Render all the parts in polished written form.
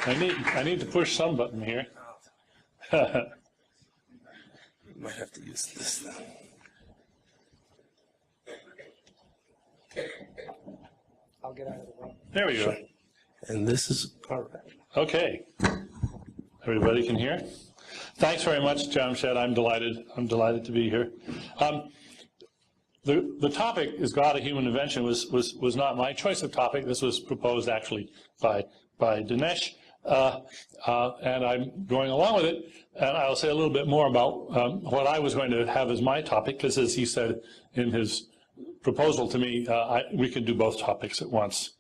I need to push some button here. Might have to use this now. I'll get out of the way. There we go. And this is all right. Okay. Everybody can hear? Thanks very much, John Shedd. I'm delighted to be here. The topic is God, a Human Invention was not my choice of topic. This was proposed actually by Dinesh, and I'm going along with it. And I'll say a little bit more about what I was going to have as my topic, because as he said in his proposal to me, we can do both topics at once.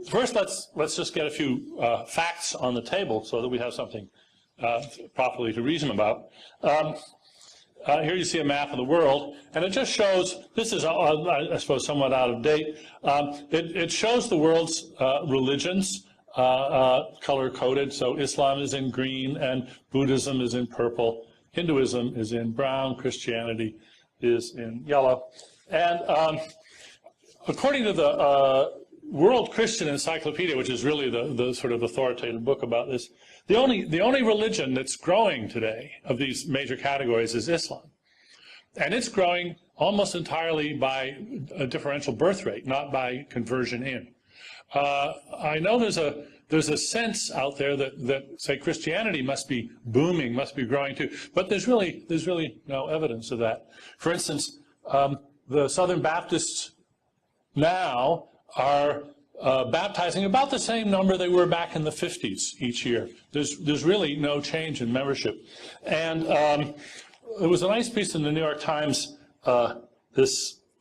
First, let's just get a few facts on the table so that we have something properly to reason about. Here you see a map of the world, and it just shows, this is, I suppose, somewhat out of date. It shows the world's religions color-coded, so Islam is in green, and Buddhism is in purple, Hinduism is in brown, Christianity is in yellow. And according to the World Christian Encyclopedia, which is really the sort of authoritative book about this, the only religion that's growing today of these major categories is Islam. And it's growing almost entirely by a differential birth rate, not by conversion in. I know there's a sense out there that say Christianity must be booming, must be growing too, but there's really no evidence of that. For instance, the Southern Baptists now are baptizing about the same number they were back in the 50s each year. There's really no change in membership. And there was a nice piece in the New York Times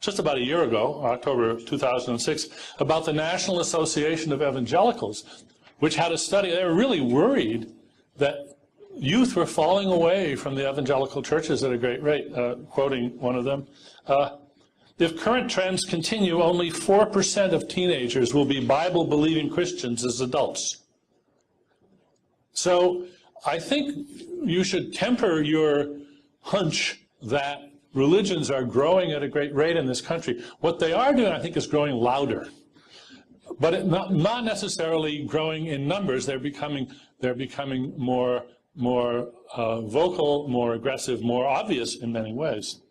just about a year ago, October of 2006, about the National Association of Evangelicals, which had a study. They were really worried that youth were falling away from the evangelical churches at a great rate, quoting one of them. If current trends continue, only 4% of teenagers will be Bible-believing Christians as adults. So I think you should temper your hunch that religions are growing at a great rate in this country. What they are doing, I think, is growing louder, but not necessarily growing in numbers. They're becoming more vocal, more aggressive, more obvious in many ways.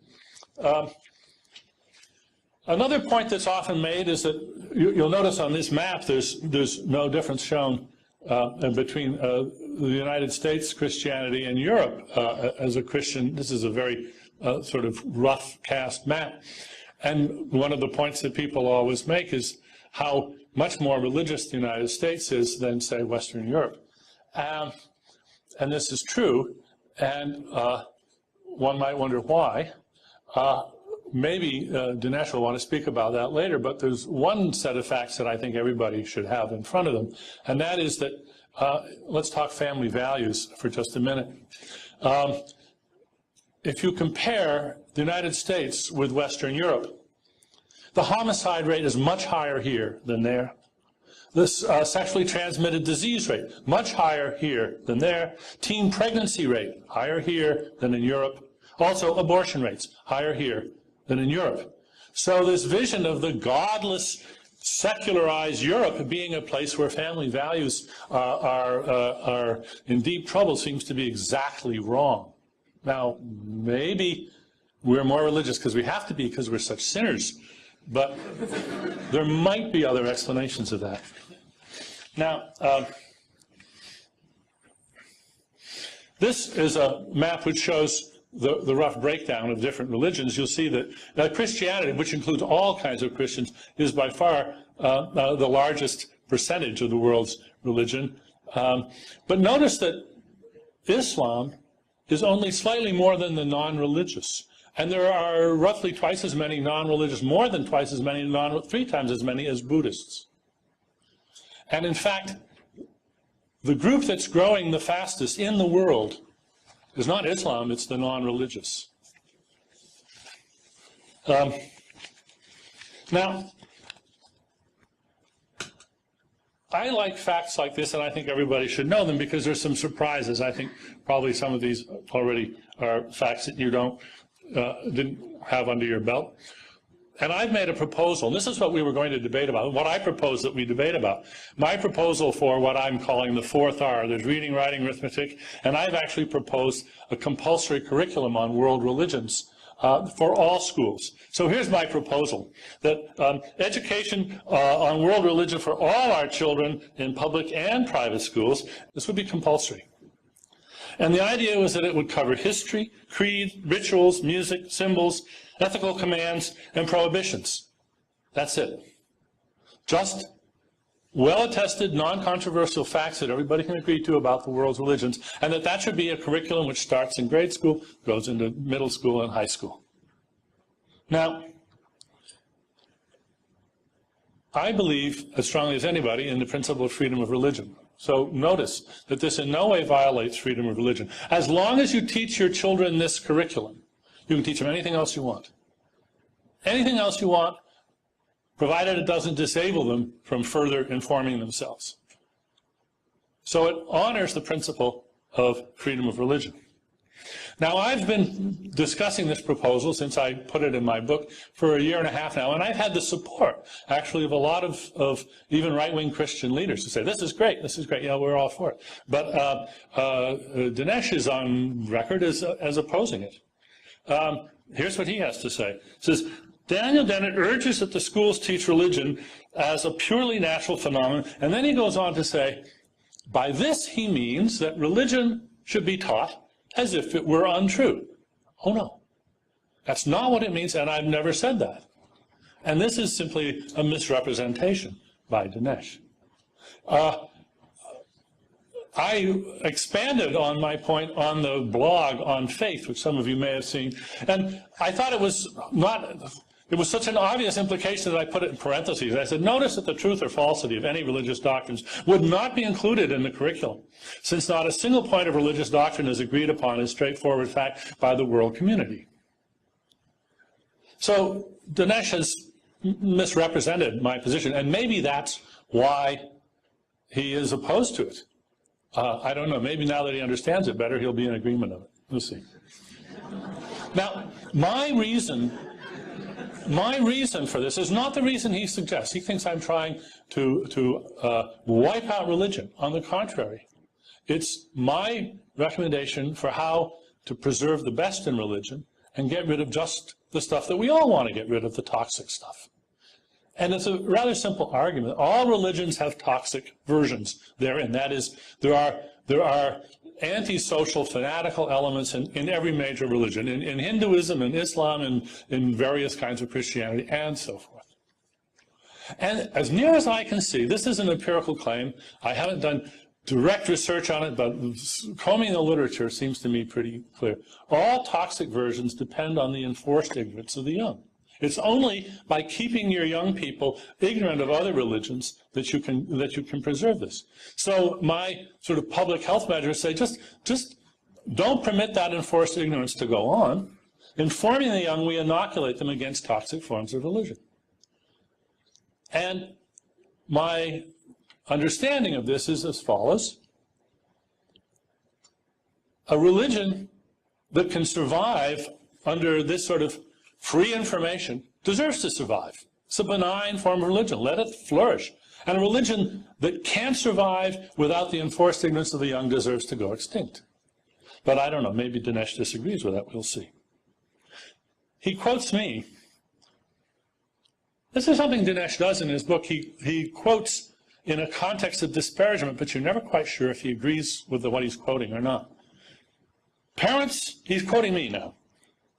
Another point that's often made is that you'll notice on this map there's no difference shown between the United States Christianity and Europe as a Christian. This is a very sort of rough cast map. And one of the points that people always make is how much more religious the United States is than, say, Western Europe. And this is true, and one might wonder why. Maybe Dinesh will want to speak about that later, but there's one set of facts that I think everybody should have in front of them, and that is that, let's talk family values for just a minute. If you compare the United States with Western Europe, the homicide rate is much higher here than there. The sexually transmitted disease rate, much higher here than there. Teen pregnancy rate, higher here than in Europe. Also, abortion rates, higher here than in Europe. So this vision of the godless, secularized Europe being a place where family values are in deep trouble seems to be exactly wrong. Now, maybe we're more religious because we have to be, because we're such sinners, but there might be other explanations of that. Now, this is a map which shows the rough breakdown of different religions. You'll see that Christianity, which includes all kinds of Christians, is by far the largest percentage of the world's religion. But notice that Islam is only slightly more than the non-religious. And there are roughly twice as many non-religious, more than twice as many, 3 times as many as Buddhists. And in fact, the group that's growing the fastest in the world is not Islam, it's the non-religious. Now, I like facts like this, and I think everybody should know them because there's some surprises. I think probably some of these already are facts that you didn't have under your belt. And I've made a proposal, and this is what we were going to debate about, what I propose that we debate about. My proposal for what I'm calling the 4th R, there's reading, writing, arithmetic, and I've actually proposed a compulsory curriculum on world religions for all schools. So here's my proposal, that education on world religion for all our children in public and private schools, this would be compulsory. And the idea was that it would cover history, creed, rituals, music, symbols, ethical commands, and prohibitions. That's it. Just well-attested, non-controversial facts that everybody can agree to about the world's religions, and that should be a curriculum which starts in grade school, goes into middle school and high school. Now, I believe as strongly as anybody in the principle of freedom of religion. So notice that this in no way violates freedom of religion. As long as you teach your children this curriculum, you can teach them anything else you want. Anything else you want, provided it doesn't disable them from further informing themselves. So it honors the principle of freedom of religion. Now, I've been discussing this proposal since I put it in my book for 1.5 years now, and I've had the support, actually, of a lot of even right-wing Christian leaders who say, this is great, yeah, we're all for it. But Dinesh is on record as opposing it. Here's what he has to say. He says, Daniel Dennett urges that the schools teach religion as a purely natural phenomenon, and then he goes on to say, by this he means that religion should be taught as if it were untrue. Oh no, that's not what it means, and I've never said that. And this is simply a misrepresentation by Dinesh. I expanded on my point on the blog on faith, which some of you may have seen, and I thought it was such an obvious implication that I put it in parentheses. I said, notice that the truth or falsity of any religious doctrines would not be included in the curriculum, since not a single point of religious doctrine is agreed upon as straightforward fact by the world community. So Dinesh has misrepresented my position, and maybe that's why he is opposed to it. I don't know. Maybe now that he understands it better, he'll be in agreement of it. We'll see. Now, my reason for this is not the reason he suggests. He thinks I'm trying to wipe out religion. On the contrary, it's my recommendation for how to preserve the best in religion and get rid of just the stuff that we all want to get rid of, the toxic stuff. And it's a rather simple argument. All religions have toxic versions therein. That is, there are antisocial, fanatical elements in every major religion, in Hinduism, in Islam, and in various kinds of Christianity, and so forth. And as near as I can see, this is an empirical claim. I haven't done direct research on it, but combing the literature seems to me pretty clear. All toxic versions depend on the enforced ignorance of the young. It's only by keeping your young people ignorant of other religions that you can preserve this. So my sort of public health measures say just don't permit that enforced ignorance to go on. Informing the young, we inoculate them against toxic forms of religion. And my understanding of this is as follows. A religion that can survive under this sort of free information deserves to survive. It's a benign form of religion. Let it flourish. And a religion that can't survive without the enforced ignorance of the young deserves to go extinct. But I don't know. Maybe Dinesh disagrees with that. We'll see. He quotes me. This is something Dinesh does in his book. He quotes in a context of disparagement, but you're never quite sure if he agrees with what he's quoting or not. Parents, he's quoting me now.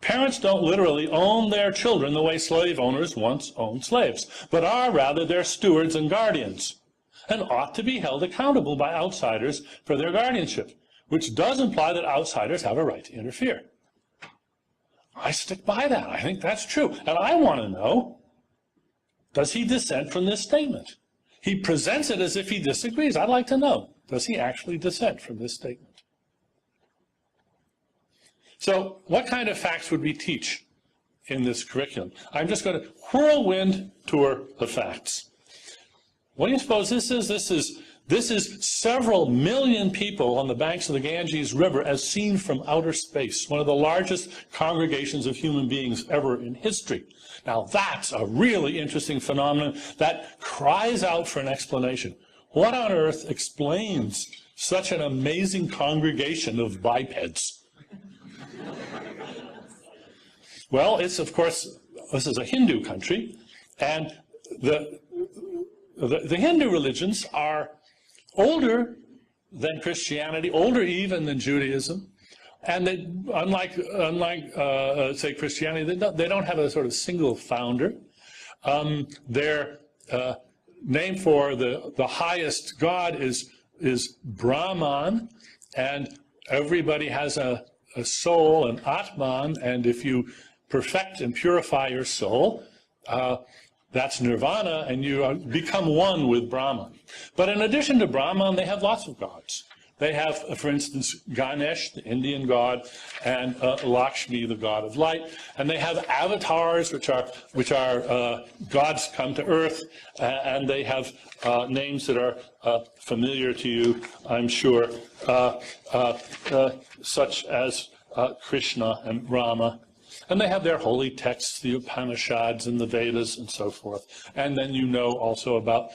Parents don't literally own their children the way slave owners once owned slaves, but are rather their stewards and guardians, and ought to be held accountable by outsiders for their guardianship, which does imply that outsiders have a right to interfere. I stick by that. I think that's true. And I want to know, does he dissent from this statement? He presents it as if he disagrees. I'd like to know, does he actually dissent from this statement? So what kind of facts would we teach in this curriculum? I'm just going to whirlwind tour the facts. What do you suppose this is? This is several million people on the banks of the Ganges River as seen from outer space, one of the largest congregations of human beings ever in history. Now that's a really interesting phenomenon that cries out for an explanation. What on earth explains such an amazing congregation of bipeds? Well, it's, of course, this is a Hindu country, and the Hindu religions are older than Christianity, older even than Judaism, and they, unlike say Christianity, they don't have a sort of single founder. Their name for the highest God is Brahman, and everybody has a soul, an Atman, and if you perfect and purify your soul, that's nirvana, and you become one with Brahman. But in addition to Brahman, they have lots of gods. They have, for instance, Ganesh, the Indian god, and Lakshmi, the god of light. And they have avatars, which are gods come to earth, and they have names that are familiar to you, I'm sure, such as Krishna and Rama. And they have their holy texts, the Upanishads and the Vedas and so forth. And then you know also about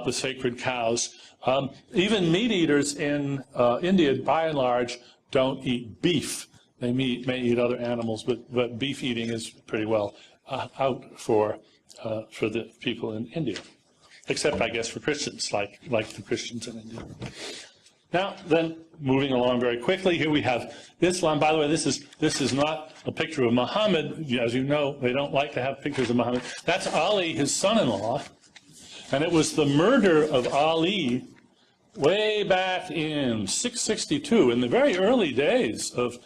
the sacred cows. Even meat eaters in India, by and large, don't eat beef. They may eat other animals, but beef eating is pretty well out for the people in India. Except, I guess, for Christians, like the Christians in India. Now, then, moving along very quickly, here we have Islam. By the way, this is not a picture of Muhammad. As you know, they don't like to have pictures of Muhammad. That's Ali, his son-in-law. And it was the murder of Ali way back in 662, in the very early days of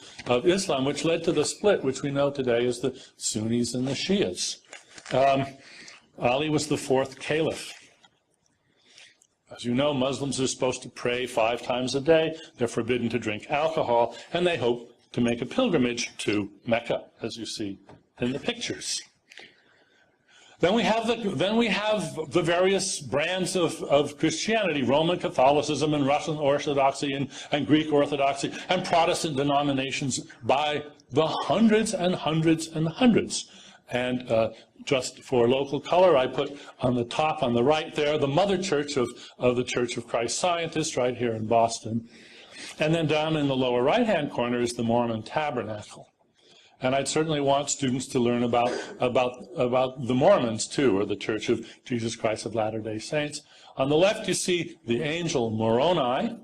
Islam, which led to the split, which we know today as the Sunnis and the Shias. Ali was the fourth caliph. As you know, Muslims are supposed to pray 5 times a day. They're forbidden to drink alcohol, and they hope to make a pilgrimage to Mecca, as you see in the pictures. Then we have the various brands of Christianity: Roman Catholicism and Russian Orthodoxy and Greek Orthodoxy and Protestant denominations by the hundreds and hundreds and hundreds. And just for local color, I put on the top, on the right there, the mother church of the Church of Christ Scientists right here in Boston. And then down in the lower right-hand corner is the Mormon Tabernacle. And I'd certainly want students to learn about the Mormons, too, or the Church of Jesus Christ of Latter-day Saints. On the left, you see the angel Moroni,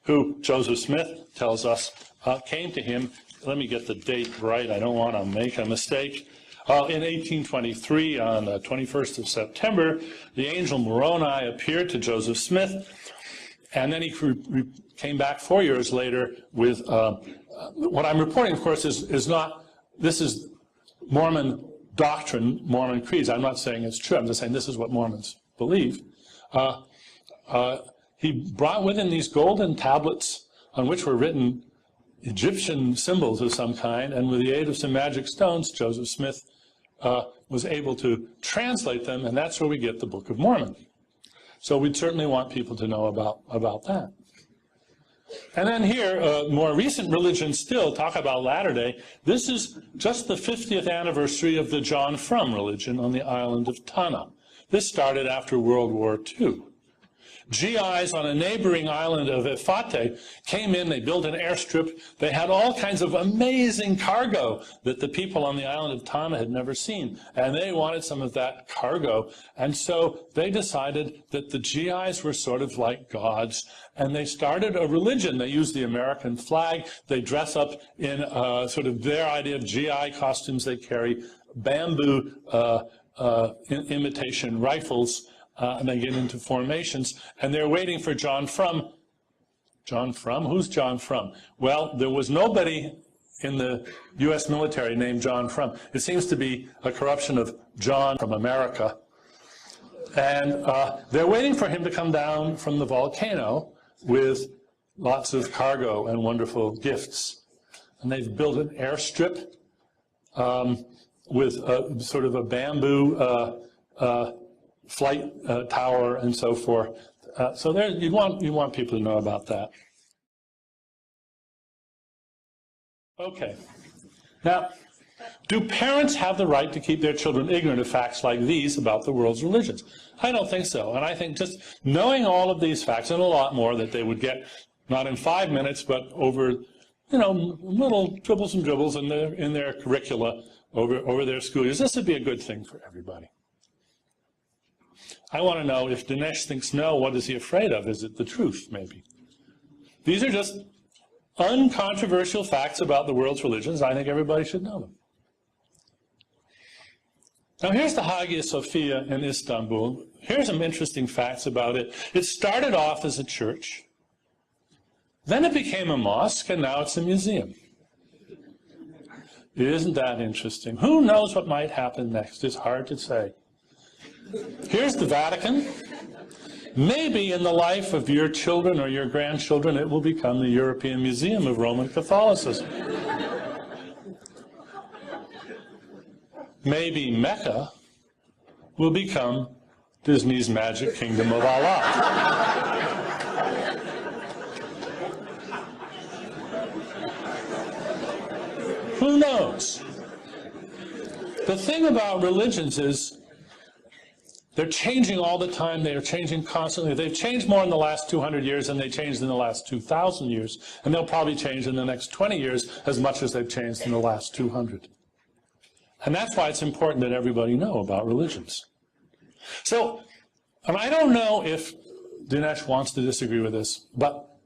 who Joseph Smith tells us came to him. Let me get the date right. I don't want to make a mistake. In 1823, on the 21st of September, the angel Moroni appeared to Joseph Smith, and then he came back 4 years later with what I'm reporting, of course, is not, this is Mormon doctrine, Mormon creeds. I'm not saying it's true. I'm just saying this is what Mormons believe. He brought with him these golden tablets on which were written Egyptian symbols of some kind, and with the aid of some magic stones, Joseph Smith was able to translate them, and that's where we get the Book of Mormon. So we'd certainly want people to know about that. And then here, more recent religions still talk about Latter-day. This is just the 50th anniversary of the John Frum religion on the island of Tanna. This started after World War II. GIs on a neighboring island of Efate came in, they built an airstrip, they had all kinds of amazing cargo that the people on the island of Tanna had never seen, and they wanted some of that cargo, and so they decided that the GIs were sort of like gods, and they started a religion. They used the American flag, they dress up in sort of their idea of GI costumes, they carry bamboo imitation rifles, and they get into formations, and they're waiting for John Frum. John Frum? Who's John Frum? Well, there was nobody in the U.S. military named John Frum. It seems to be a corruption of John from America. And they're waiting for him to come down from the volcano with lots of cargo and wonderful gifts. And they've built an airstrip with sort of a bamboo flight tower and so forth. So there, you want people to know about that. Okay. Now, do parents have the right to keep their children ignorant of facts like these about the world's religions? I don't think so. And I think just knowing all of these facts and a lot more that they would get, not in 5 minutes, but over, little dribbles and dribbles in their curricula over their school years, this would be a good thing for everybody. I want to know if Dinesh thinks no, what is he afraid of? Is it the truth, maybe? These are just uncontroversial facts about the world's religions. I think everybody should know them. Now here's the Hagia Sophia in Istanbul. Here's some interesting facts about it. It started off as a church. Then it became a mosque, and now it's a museum. Isn't that interesting? Who knows what might happen next? It's hard to say. Here's the Vatican. Maybe in the life of your children or your grandchildren, it will become the European Museum of Roman Catholicism. Maybe Mecca will become Disney's Magic Kingdom of Allah. Who knows? The thing about religions is they're changing all the time. They are changing constantly. They've changed more in the last 200 years than they changed in the last 2,000 years. And they'll probably change in the next 20 years as much as they've changed in the last 200. And that's why it's important that everybody know about religions. So, and I don't know if Dinesh wants to disagree with this, but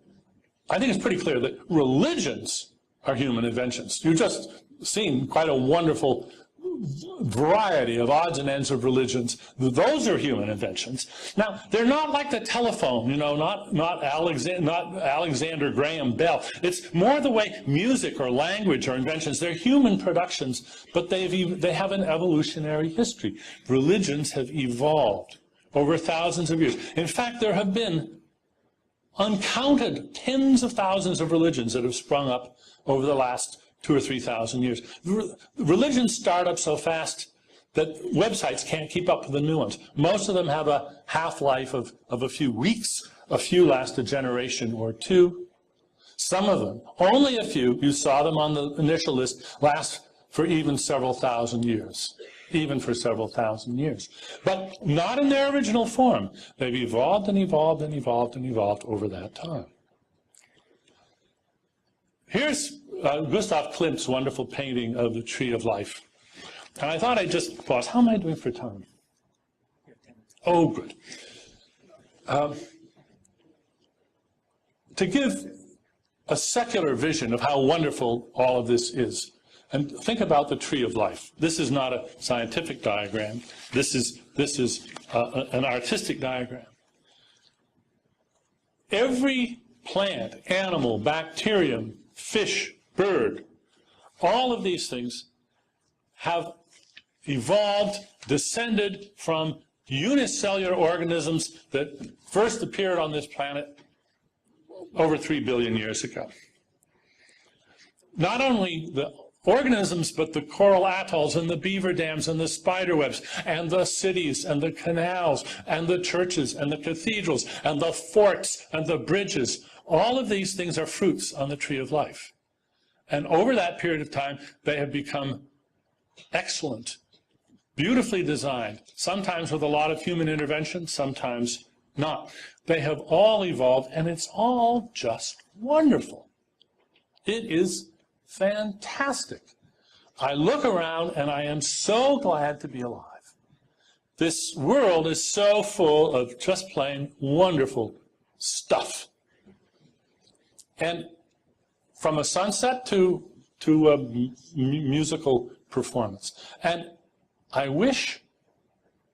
I think it's pretty clear that religions are human inventions. You've just seen quite a wonderful variety of odds and ends of religions. Those are human inventions. Now, they're not like the telephone, not Alexander Graham Bell. It's more the way music or language are inventions. They're human productions, but they have an evolutionary history. Religions have evolved over thousands of years. In fact, there have been uncounted tens of thousands of religions that have sprung up over the last 2,000 or 3,000 years. Religions start up so fast that websites can't keep up with the new ones. Most of them have a half-life of a few weeks. A few last a generation or two. Some of them, only a few, you saw them on the initial list, last for even several thousand years. Even for several thousand years. But not in their original form. They've evolved and evolved and evolved and evolved over that time. Here's Gustav Klimt's wonderful painting of the Tree of Life. And I thought I'd just pause. How am I doing for time? Oh, good. To give a secular vision of how wonderful all of this is, and think about the Tree of Life. This is not a scientific diagram. This is an artistic diagram. Every plant, animal, bacterium, fish, bird, all of these things have evolved, descended from unicellular organisms that first appeared on this planet over 3 billion years ago. Not only the organisms, but the coral atolls and the beaver dams and the spider webs and the cities and the canals and the churches and the cathedrals and the forts and the bridges. All of these things are fruits on the Tree of Life. And over that period of time, they have become excellent, beautifully designed, sometimes with a lot of human intervention, sometimes not. They have all evolved, and it's all just wonderful. It is fantastic. I look around, and I am so glad to be alive. This world is so full of just plain wonderful stuff. And from a sunset to a musical performance. And I wish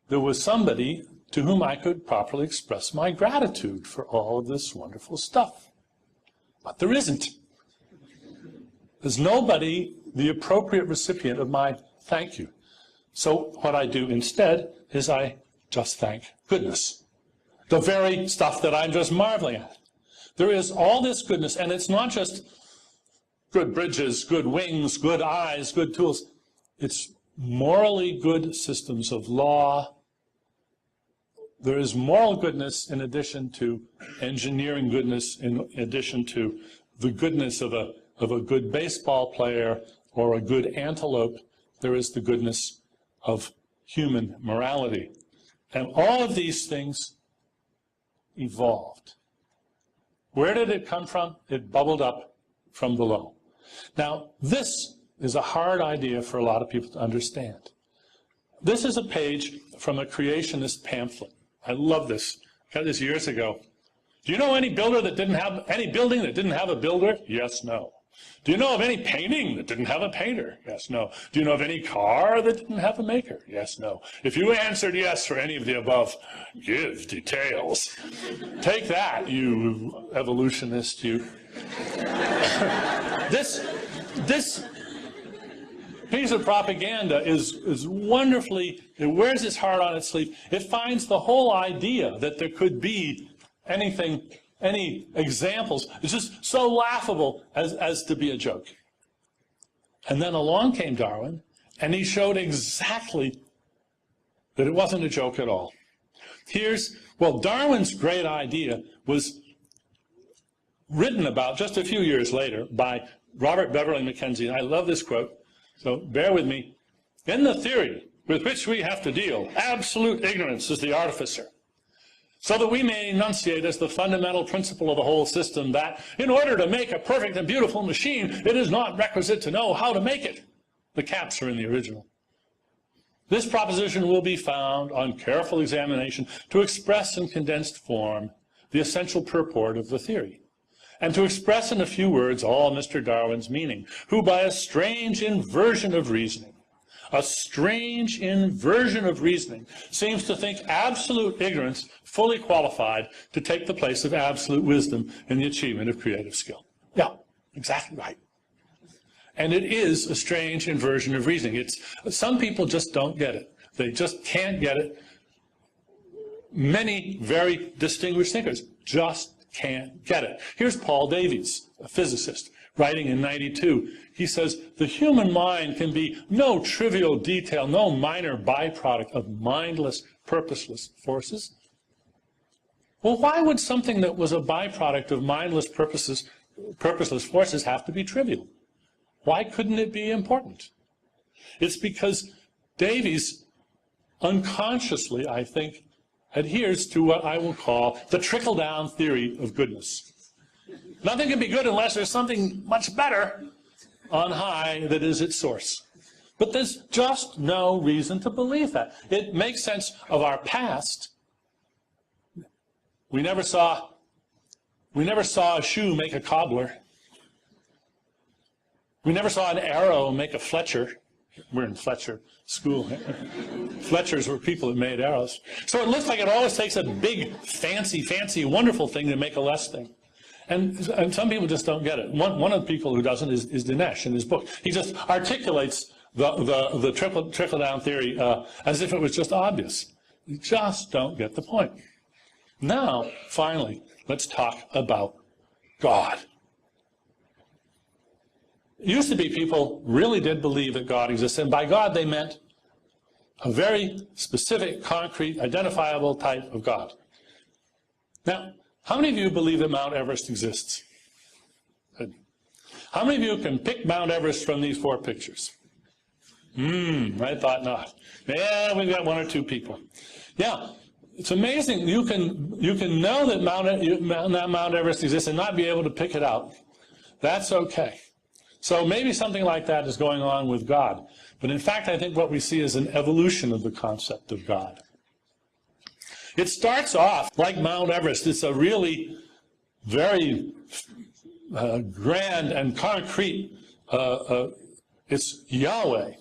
there was somebody to whom I could properly express my gratitude for all of this wonderful stuff. But there isn't. There's nobody the appropriate recipient of my thank you. So what I do instead is I just thank goodness. The very stuff that I'm just marveling at. There is all this goodness, and it's not just good bridges, good wings, good eyes, good tools. It's morally good systems of law, There is moral goodness in addition to engineering goodness, in addition to the goodness of a good baseball player or a good antelope. There is the goodness of human morality. And all of these things evolved. Where did it come from? It bubbled up from below. Now, this is a hard idea for a lot of people to understand. This is a page from a creationist pamphlet. I love this. I got this years ago. Do you know any builder that didn't have any building that didn't have a builder? Yes, no. Do you know of any painting that didn't have a painter? Yes, no. Do you know of any car that didn't have a maker? Yes, no. If you answered yes for any of the above, give details. Take that, you evolutionist, you. This piece of propaganda is wonderfully, it wears its heart on its sleeve. It finds the whole idea that there could be anything, any examples. It's just so laughable as to be a joke. And then along came Darwin, and he showed exactly that it wasn't a joke at all. Darwin's great idea was written about just a few years later by Robert Beverly Mackenzie. And I love this quote, so bear with me. In the theory with which we have to deal, absolute ignorance is the artificer, so that we may enunciate as the fundamental principle of the whole system that in order to make a perfect and beautiful machine, it is not requisite to know how to make it. The caps are in the original. This proposition will be found on careful examination to express in condensed form the essential purport of the theory, and to express in a few words all Mr. Darwin's meaning, who by a strange inversion of reasoning seems to think absolute ignorance fully qualified to take the place of absolute wisdom in the achievement of creative skill. Yeah, exactly right. And it is a strange inversion of reasoning. Some people just don't get it. They just can't get it. Many very distinguished thinkers just can't get it. Here's Paul Davies, a physicist, writing in '92. He says, the human mind can be no trivial detail, no minor byproduct of mindless, purposeless forces. Well, why would something that was a byproduct of mindless, purposeless forces have to be trivial? Why couldn't it be important? It's because Davies unconsciously, I think, adheres to what I will call the trickle-down theory of goodness. Nothing can be good unless there's something much better on high that is its source. But there's just no reason to believe that. It makes sense of our past. We never saw a shoe make a cobbler. We never saw an arrow make a Fletcher. We're in Fletcher school. Fletchers were people that made arrows. So it looks like it always takes a big, fancy, wonderful thing to make a less thing. And some people just don't get it. One of the people who doesn't is Dinesh in his book. He just articulates the trickle-down theory as if it was just obvious. You just don't get the point. Now, finally, let's talk about God. It used to be people really did believe that God exists, and by God they meant a very specific, concrete, identifiable type of God. Now, how many of you believe that Mount Everest exists? Good. How many of you can pick Mount Everest from these 4 pictures? I thought not. Yeah, we've got 1 or 2 people. Yeah, it's amazing. You can know that Mount Everest exists and not be able to pick it out. That's okay. So maybe something like that is going on with God. But in fact, I think what we see is an evolution of the concept of God. It starts off like Mount Everest. It's a really very grand and concrete, it's Yahweh,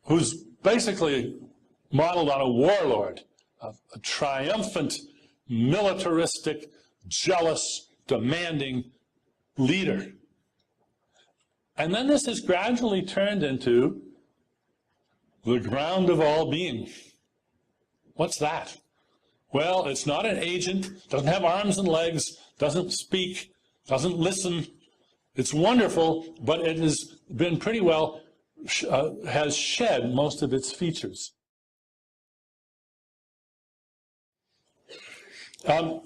who's basically modeled on a warlord, a triumphant, militaristic, jealous, demanding leader. And then this is gradually turned into the ground of all being. What's that? Well, it's not an agent, doesn't have arms and legs, doesn't speak, doesn't listen. It's wonderful, but it has been pretty well, has shed most of its features. To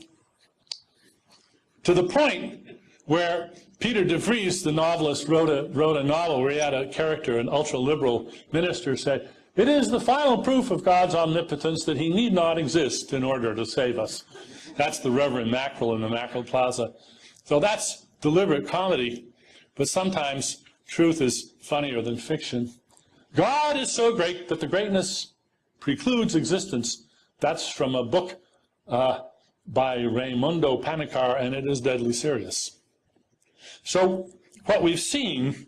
the point where Peter de Vries, the novelist, wrote a novel where he had a character, an ultra-liberal minister, said, "It is the final proof of God's omnipotence that he need not exist in order to save us." That's the Reverend Mackerel in the Mackerel Plaza. So that's deliberate comedy, but sometimes truth is funnier than fiction. God is so great that the greatness precludes existence. That's from a book by Raimundo Panikkar, and it is deadly serious. So what we've seen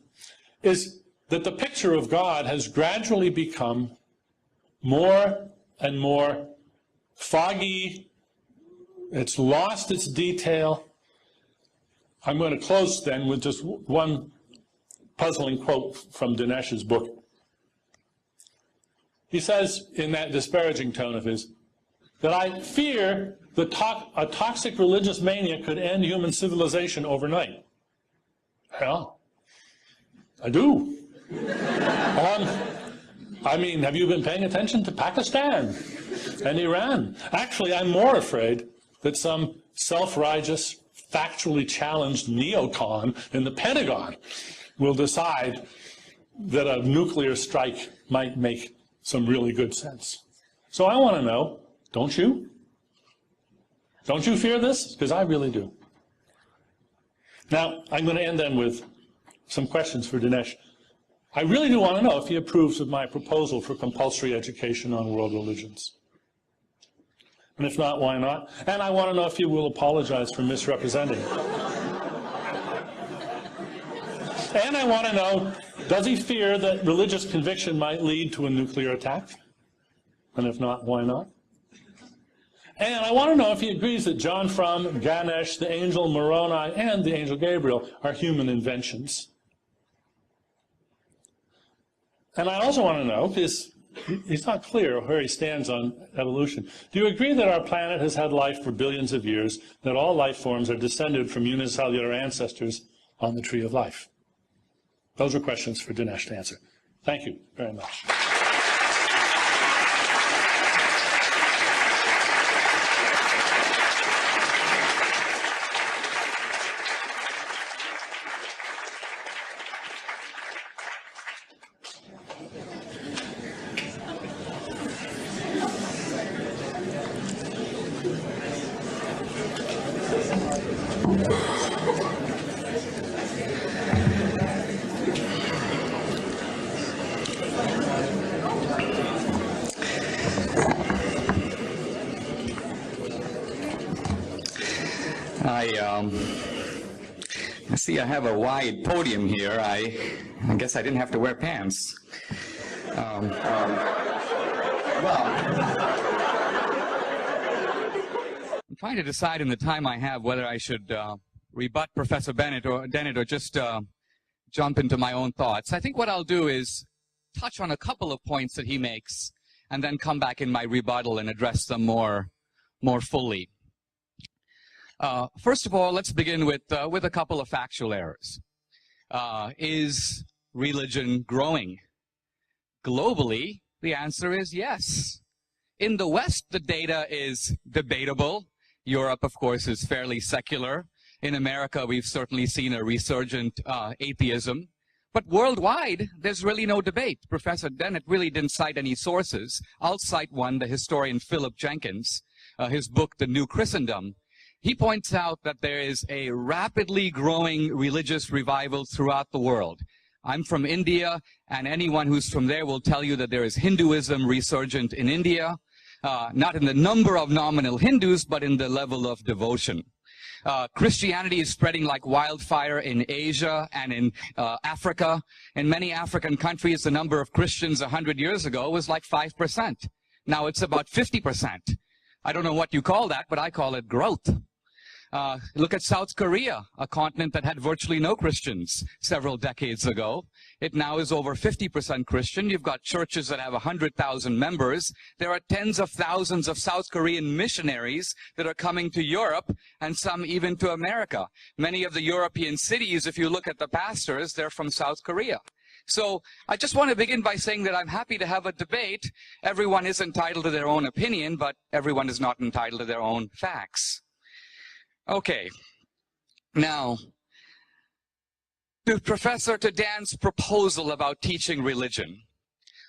is that the picture of God has gradually become more and more foggy. It's lost its detail. I'm going to close then with just one puzzling quote from Dinesh's book. He says, in that disparaging tone of his, that I fear that a toxic religious mania could end human civilization overnight. Well, I do. I mean, have you been paying attention to Pakistan and Iran? Actually, I'm more afraid that some self-righteous, factually challenged neocon in the Pentagon will decide that a nuclear strike might make some really good sense. So I want to know, don't you? Don't you fear this? Because I really do. Now, I'm going to end then with some questions for Dinesh. I really do want to know if he approves of my proposal for compulsory education on world religions. And if not, why not? And I want to know if he will apologize for misrepresenting it. And I want to know, does he fear that religious conviction might lead to a nuclear attack? And if not, why not? And I want to know if he agrees that John Frum, Ganesh, the angel Moroni, and the angel Gabriel are human inventions. And I also want to know, because he's not clear where he stands on evolution. Do you agree that our planet has had life for billions of years, that all life forms are descended from unicellular ancestors on the tree of life? Those are questions for Dinesh to answer. Thank you very much. I see I have a wide podium here. I guess I didn't have to wear pants. Well, I'm trying to decide in the time I have whether I should rebut Professor Dennett or just jump into my own thoughts. I think what I'll do is touch on a couple of points that he makes and then come back in my rebuttal and address them more fully. First of all, let's begin with a couple of factual errors. Is religion growing? Globally, the answer is yes. In the West, the data is debatable. Europe, of course, is fairly secular. In America, we've certainly seen a resurgent atheism. But worldwide, there's really no debate. Professor Dennett really didn't cite any sources. I'll cite one, the historian Philip Jenkins, his book, The New Christendom. He points out that there is a rapidly growing religious revival throughout the world. I'm from India, and anyone who's from there will tell you that there is Hinduism resurgent in India, not in the number of nominal Hindus, but in the level of devotion. Christianity is spreading like wildfire in Asia and in Africa. In many African countries, the number of Christians 100 years ago was like 5%. Now it's about 50%. I don't know what you call that, but I call it growth. Look at South Korea, a continent that had virtually no Christians several decades ago. It now is over 50% Christian. You've got churches that have 100,000 members. There are tens of thousands of South Korean missionaries that are coming to Europe, and some even to America. Many of the European cities, if you look at the pastors, they're from South Korea. So I just want to begin by saying that I'm happy to have a debate. Everyone is entitled to their own opinion, but everyone is not entitled to their own facts. Okay. Now, to Dan's proposal about teaching religion.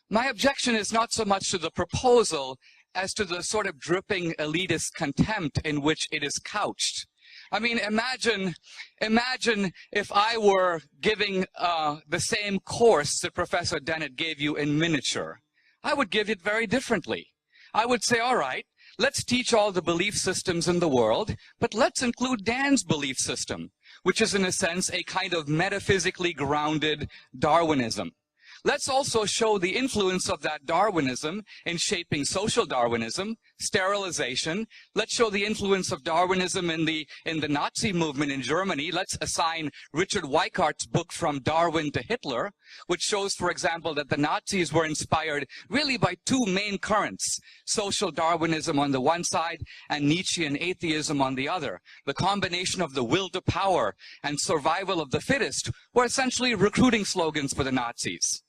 My objection is not so much to the proposal as to the sort of dripping elitist contempt in which it is couched. I mean, imagine if I were giving the same course that Professor Dennett gave you in miniature. I would give it very differently. I would say, all right, let's teach all the belief systems in the world, but let's include Dan's belief system, which is in a sense a kind of metaphysically grounded Darwinism. Let's also show the influence of that Darwinism in shaping social Darwinism, sterilization. Let's show the influence of Darwinism in the Nazi movement in Germany. Let's assign Richard Weikart's book From Darwin to Hitler, which shows, for example, that the Nazis were inspired really by two main currents, social Darwinism on the one side and Nietzschean atheism on the other. The combination of the will to power and survival of the fittest were essentially recruiting slogans for the Nazis.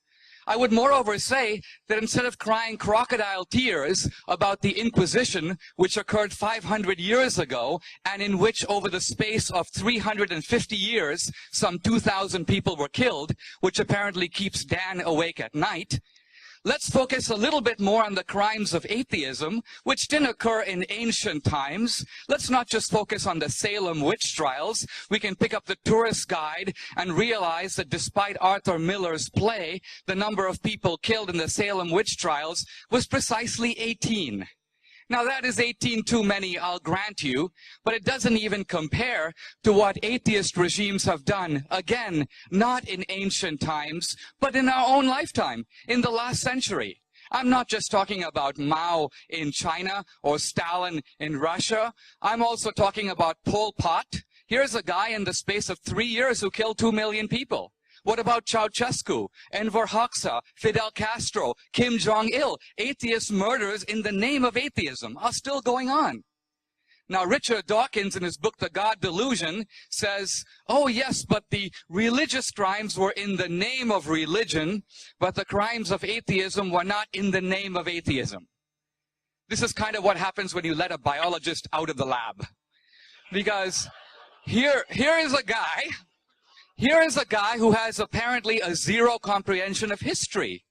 I would moreover say that instead of crying crocodile tears about the Inquisition, which occurred 500 years ago, and in which over the space of 350 years, some 2,000 people were killed, which apparently keeps Dan awake at night, let's focus a little bit more on the crimes of atheism, which didn't occur in ancient times. Let's not just focus on the Salem witch trials. We can pick up the tourist guide and realize that despite Arthur Miller's play, the number of people killed in the Salem witch trials was precisely 18. Now, that is 18 too many, I'll grant you, but it doesn't even compare to what atheist regimes have done, again, not in ancient times, but in our own lifetime, in the last century. I'm not just talking about Mao in China or Stalin in Russia. I'm also talking about Pol Pot. Here's a guy in the space of 3 years who killed 2 million people. What about Ceausescu, Enver Hoxha, Fidel Castro, Kim Jong-il? Atheist murders in the name of atheism are still going on. Now, Richard Dawkins, in his book, The God Delusion, says, oh yes, but the religious crimes were in the name of religion, but the crimes of atheism were not in the name of atheism. This is kind of what happens when you let a biologist out of the lab. Because here is a guy who has apparently a zero comprehension of history.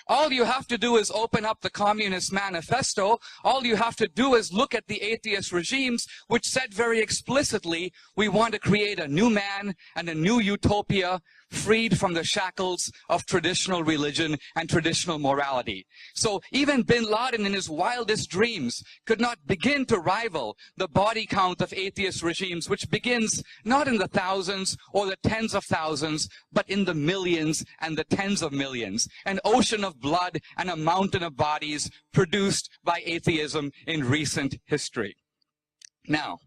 All you have to do is open up the Communist Manifesto. All you have to do is look at the atheist regimes, which said very explicitly, we want to create a new man and a new utopia, freed from the shackles of traditional religion and traditional morality. So even bin Laden in his wildest dreams could not begin to rival the body count of atheist regimes, which begins not in the thousands or the tens of thousands, but in the millions and the tens of millions. An ocean of blood and a mountain of bodies produced by atheism in recent history. Now,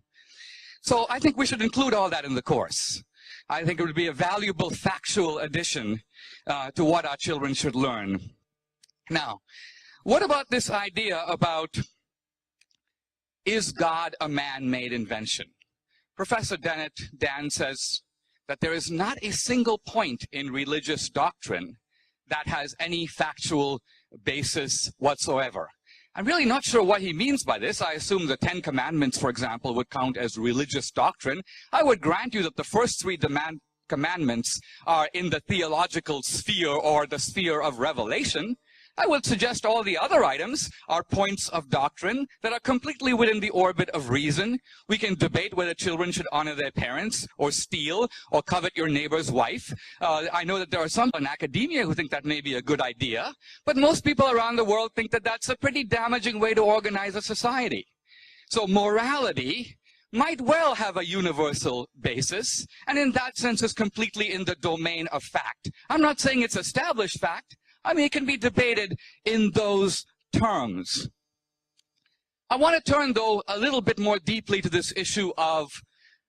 so I think we should include all that in the course. I think it would be a valuable factual addition to what our children should learn. Now, what about this idea about, is God a man-made invention? Professor Dan says that there is not a single point in religious doctrine that has any factual basis whatsoever. I'm really not sure what he means by this. I assume the Ten Commandments, for example, would count as religious doctrine. I would grant you that the first three commandments are in the theological sphere or the sphere of revelation. I would suggest all the other items are points of doctrine that are completely within the orbit of reason. We can debate whether children should honor their parents or steal or covet your neighbor's wife. I know that there are some in academia who think that may be a good idea, but most people around the world think that that's a pretty damaging way to organize a society. So morality might well have a universal basis, and in that sense is completely in the domain of fact. I'm not saying it's established fact. I mean, it can be debated in those terms. I want to turn, though, a little bit more deeply to this issue of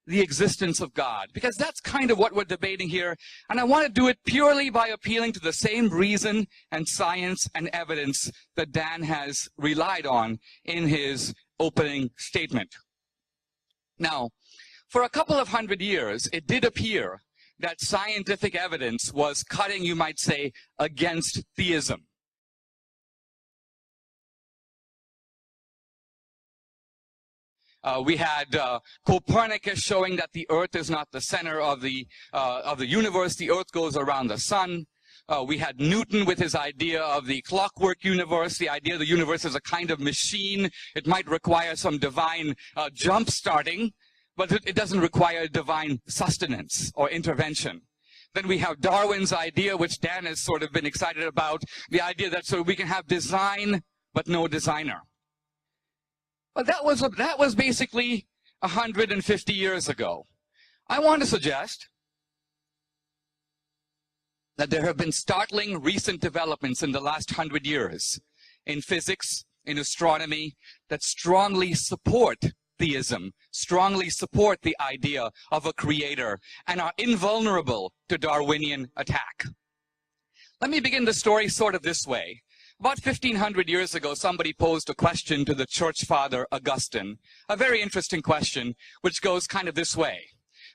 the existence of God, because that's kind of what we're debating here, and I want to do it purely by appealing to the same reason and science and evidence that Dan has relied on in his opening statement. Now, for a couple of hundred years, it did appear that scientific evidence was cutting, you might say, against theism. We had Copernicus showing that the Earth is not the center of the universe. The Earth goes around the sun. We had Newton with his idea of the clockwork universe, the idea the universe is a kind of machine. It might require some divine jump starting, but it doesn't require divine sustenance or intervention. Then we have Darwin's idea, which Dan has sort of been excited about, the idea that so we can have design but no designer. But that was basically 150 years ago. I want to suggest that there have been startling recent developments in the last 100 years in physics, in astronomy, that strongly support theism, strongly support the idea of a creator, and are invulnerable to Darwinian attack. Let me begin the story sort of this way. About 1,500 years ago, somebody posed a question to the church father Augustine, a very interesting question, which goes kind of this way.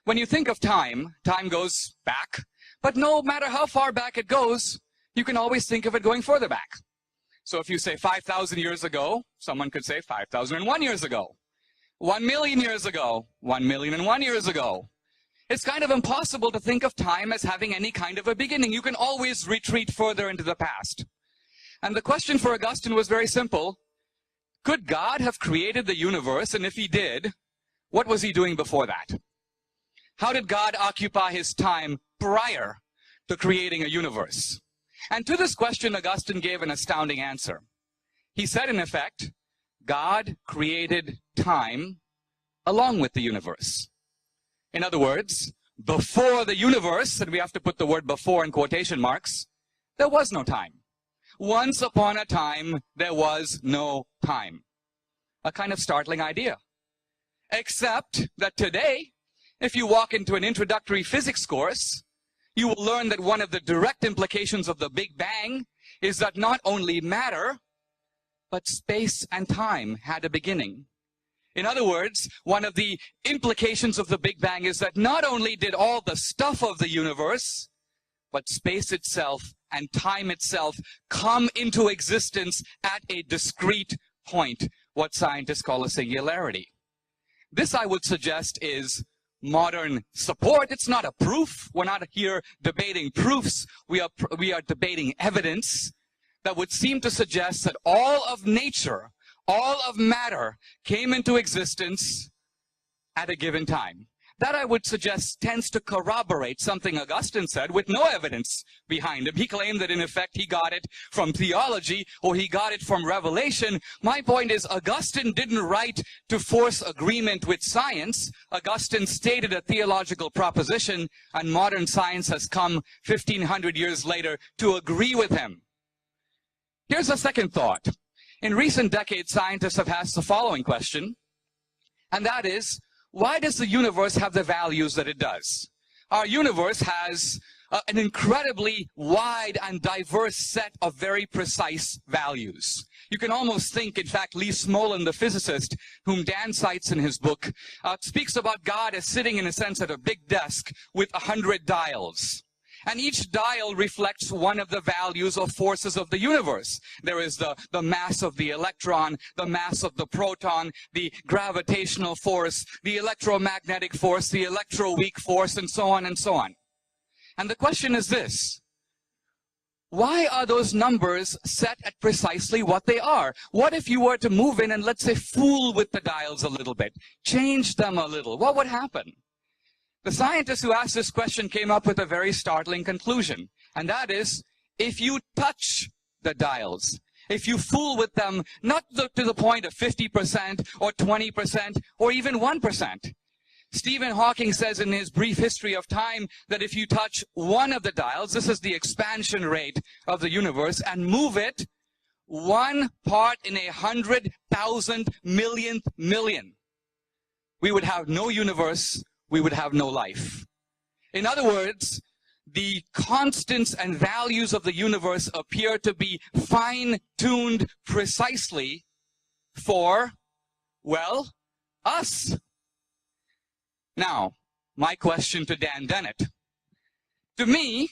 When you think of time, time goes back, but no matter how far back it goes, you can always think of it going further back. So if you say 5,000 years ago, someone could say 5,001 years ago. 1 million years ago, 1,000,001 years ago. It's kind of impossible to think of time as having any kind of a beginning. You can always retreat further into the past. And the question for Augustine was very simple. Could God have created the universe? And if he did, what was he doing before that? How did God occupy his time prior to creating a universe? And to this question, Augustine gave an astounding answer. He said, in effect, God created time along with the universe. In other words, before the universe, and we have to put the word before in quotation marks, there was no time. Once upon a time, there was no time. A kind of startling idea. Except that today, if you walk into an introductory physics course, you will learn that one of the direct implications of the Big Bang is that not only matter, but space and time had a beginning. In other words, one of the implications of the Big Bang is that not only did all the stuff of the universe, but space itself and time itself come into existence at a discrete point, what scientists call a singularity. This, I would suggest, is modern support. It's not a proof. We're not here debating proofs. We are debating evidence that would seem to suggest that all of nature, all of matter came into existence at a given time. That, I would suggest, tends to corroborate something Augustine said with no evidence behind him. He claimed that, in effect, he got it from theology or he got it from revelation. My point is, Augustine didn't write to force agreement with science. Augustine stated a theological proposition, and modern science has come 1,500 years later to agree with him. Here's a second thought. In recent decades, scientists have asked the following question, and that is, why does the universe have the values that it does? Our universe has an incredibly wide and diverse set of very precise values. You can almost think, in fact, Lee Smolin, the physicist, whom Dan cites in his book, speaks about God as sitting, in a sense, at a big desk with 100 dials. And each dial reflects one of the values or forces of the universe. There is the mass of the electron, the mass of the proton, the gravitational force, the electromagnetic force, the electroweak force, and so on and so on. And the question is this. Why are those numbers set at precisely what they are? What if you were to move in and, let's say, fool with the dials a little bit, change them a little? What would happen? The scientists who asked this question came up with a very startling conclusion, and that is, if you touch the dials, if you fool with them, not to the point of 50% or 20% or even 1%. Stephen Hawking says in his brief history of time that if you touch one of the dials, this is the expansion rate of the universe, and move it 1 part in 100,000 millionth million, we would have no universe, we would have no life. In other words, the constants and values of the universe appear to be fine-tuned precisely for, well, us. Now, my question to Dan Dennett, To me,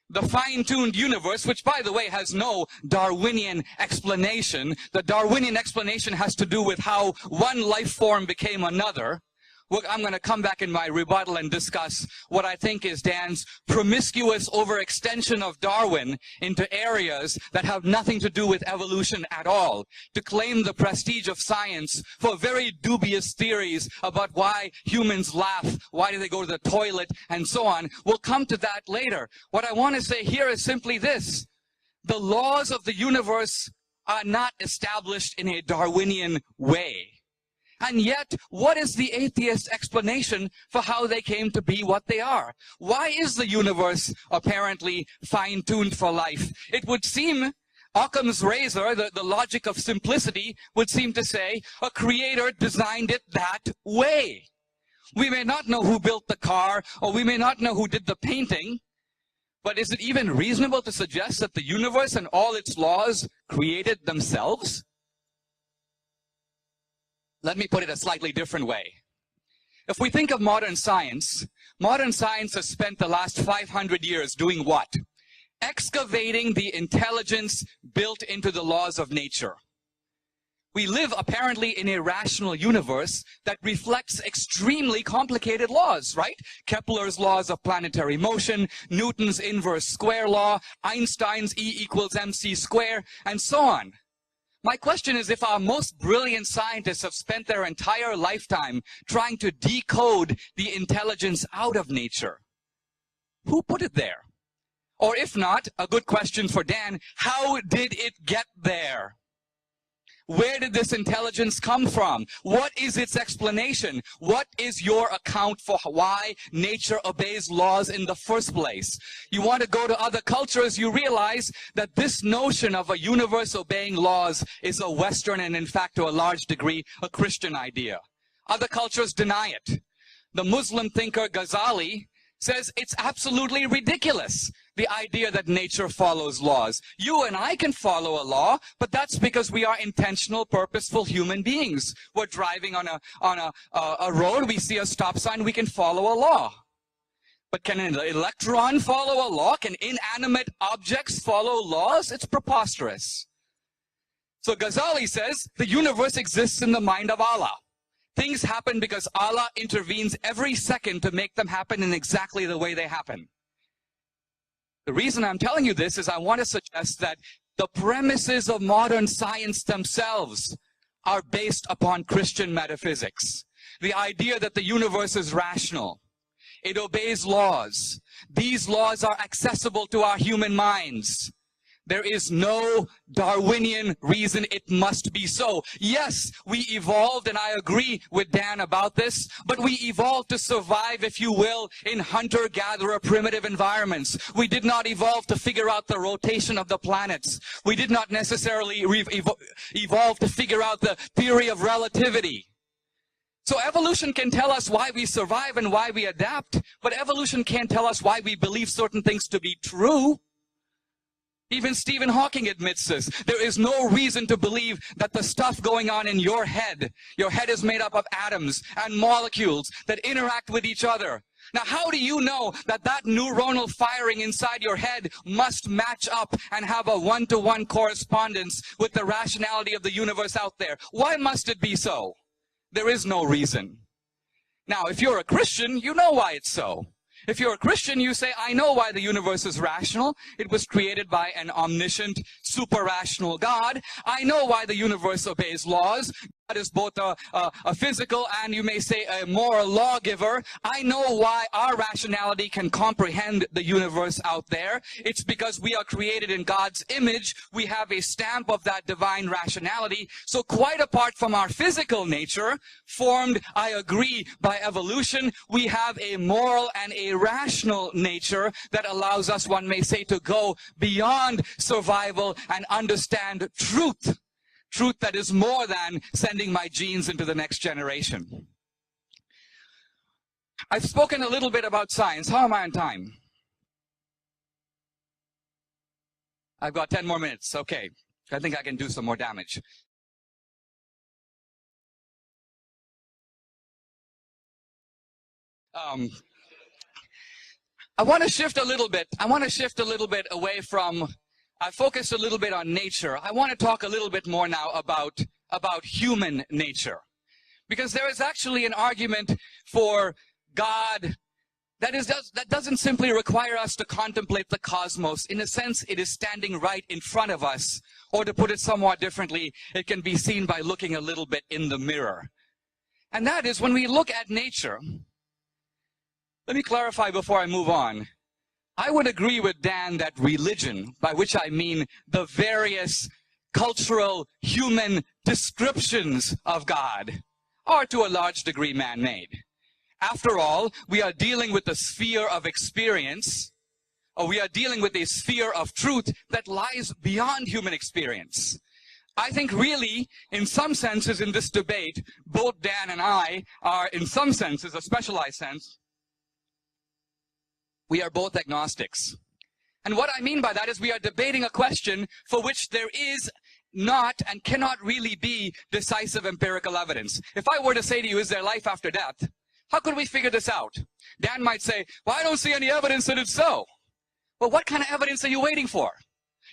the fine-tuned universe, which by the way has no Darwinian explanation, the Darwinian explanation has to do with how one life form became another. Well, I'm going to come back in my rebuttal and discuss what I think is Dan's promiscuous overextension of Darwin into areas that have nothing to do with evolution at all, to claim the prestige of science for very dubious theories about why humans laugh, why do they go to the toilet, and so on. We'll come to that later. What I want to say here is simply this. The laws of the universe are not established in a Darwinian way. And yet, what is the atheist explanation for how they came to be what they are? Why is the universe apparently fine-tuned for life? It would seem, Occam's razor, the logic of simplicity, would seem to say, a creator designed it that way. We may not know who built the car, or we may not know who did the painting, but is it even reasonable to suggest that the universe and all its laws created themselves? Let me put it a slightly different way. If we think of modern science has spent the last 500 years doing what? Excavating the intelligence built into the laws of nature. We live apparently in a rational universe that reflects extremely complicated laws, right? Kepler's laws of planetary motion, Newton's inverse square law, Einstein's E equals mc squared, and so on. My question is, if our most brilliant scientists have spent their entire lifetime trying to decode the intelligence out of nature, who put it there? Or if not, a good question for Dan, how did it get there? Where did this intelligence come from? What is its explanation? What is your account for why nature obeys laws in the first place? You want to go to other cultures, you realize that this notion of a universe obeying laws is a Western and in fact to a large degree a Christian idea. Other cultures deny it. The Muslim thinker Ghazali says it's absolutely ridiculous, the idea that nature follows laws. You and I can follow a law, but that's because we are intentional, purposeful human beings. We're driving on a road, we see a stop sign, we can follow a law. But can an electron follow a law? Can inanimate objects follow laws? It's preposterous. So Ghazali says the universe exists in the mind of Allah. Things happen because Allah intervenes every second to make them happen in exactly the way they happen. The reason I'm telling you this is I want to suggest that the premises of modern science themselves are based upon Christian metaphysics. The idea that the universe is rational. It obeys laws. These laws are accessible to our human minds. There is no Darwinian reason it must be so. Yes, we evolved, and I agree with Dan about this, but we evolved to survive, if you will, in hunter-gatherer primitive environments. We did not evolve to figure out the rotation of the planets. We did not necessarily evolve to figure out the theory of relativity. So evolution can tell us why we survive and why we adapt, but evolution can't tell us why we believe certain things to be true. Even Stephen Hawking admits this. There is no reason to believe that the stuff going on in your head is made up of atoms and molecules that interact with each other. Now, how do you know that that neuronal firing inside your head must match up and have a one-to-one correspondence with the rationality of the universe out there? Why must it be so? There is no reason. Now, if you're a Christian, you know why it's so. If you're a Christian, you say, I know why the universe is rational. It was created by an omniscient, super-rational God. I know why the universe obeys laws. God is both a physical and, you may say, a moral lawgiver. I know why our rationality can comprehend the universe out there. It's because we are created in God's image. We have a stamp of that divine rationality. So quite apart from our physical nature, formed, I agree, by evolution, we have a moral and a rational nature that allows us, one may say, to go beyond survival and understand truth. Truth that is more than sending my genes into the next generation. I've spoken a little bit about science. How am I on time? I've got 10 more minutes. Okay. I think I can do some more damage. I want to shift a little bit. I want to shift a little bit away from, I focused a little bit on nature. I want to talk a little bit more now about human nature. Because there is actually an argument for God that doesn't simply require us to contemplate the cosmos. In a sense, it is standing right in front of us. Or to put it somewhat differently, it can be seen by looking a little bit in the mirror. And that is when we look at nature. Let me clarify before I move on. I would agree with Dan that religion, by which I mean the various cultural human descriptions of God, are to a large degree man-made. After all, we are dealing with a sphere of experience, or we are dealing with a sphere of truth that lies beyond human experience. I think really, in some senses in this debate, both Dan and I are, in some senses, a specialized sense, we are both agnostics. And what I mean by that is we are debating a question for which there is not and cannot really be decisive empirical evidence. If I were to say to you, is there life after death? How could we figure this out? Dan might say, well, I don't see any evidence that it's so. Well, what kind of evidence are you waiting for?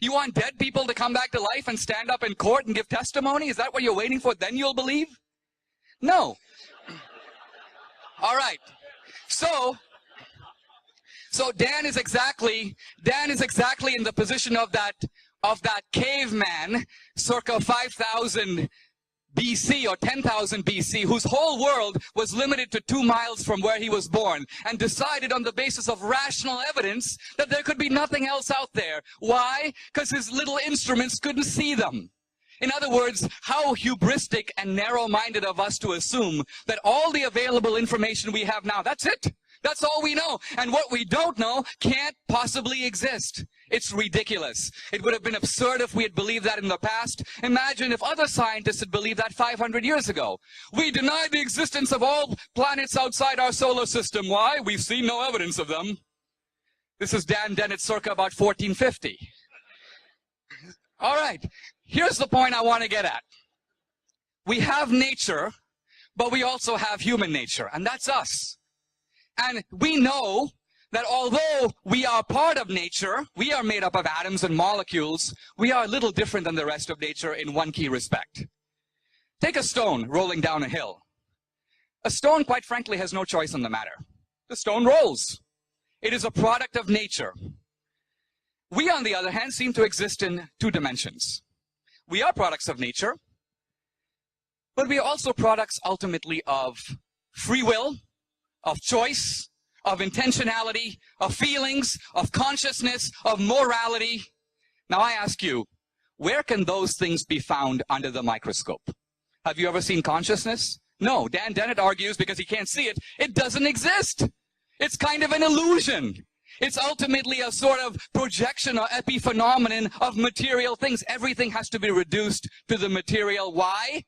You want dead people to come back to life and stand up in court and give testimony? Is that what you're waiting for? Then you'll believe? No. All right. So Dan is exactly in the position of that caveman circa 5,000 BC or 10,000 BC, whose whole world was limited to 2 miles from where he was born, and decided on the basis of rational evidence that there could be nothing else out there. Why? Because his little instruments couldn't see them. In other words, how hubristic and narrow-minded of us to assume that all the available information we have now, that's it. That's all we know. And what we don't know can't possibly exist. It's ridiculous. It would have been absurd if we had believed that in the past. Imagine if other scientists had believed that 500 years ago. We deny the existence of all planets outside our solar system. Why? We've seen no evidence of them. This is Dan Dennett circa about 1450. All right. Here's the point I want to get at. We have nature, but we also have human nature, and that's us. And we know that although we are part of nature, we are made up of atoms and molecules, we are a little different than the rest of nature in one key respect. Take a stone rolling down a hill. A stone, quite frankly, has no choice in the matter. The stone rolls. It is a product of nature. We, on the other hand, seem to exist in 2 dimensions. We are products of nature, but we are also products ultimately of free will, of choice, of intentionality, of feelings, of consciousness, of morality. Now I ask you, where can those things be found under the microscope? Have you ever seen consciousness? No. Dan Dennett argues, because he can't see it, it doesn't exist. It's kind of an illusion. It's ultimately a sort of projection or epiphenomenon of material things. Everything has to be reduced to the material. Why?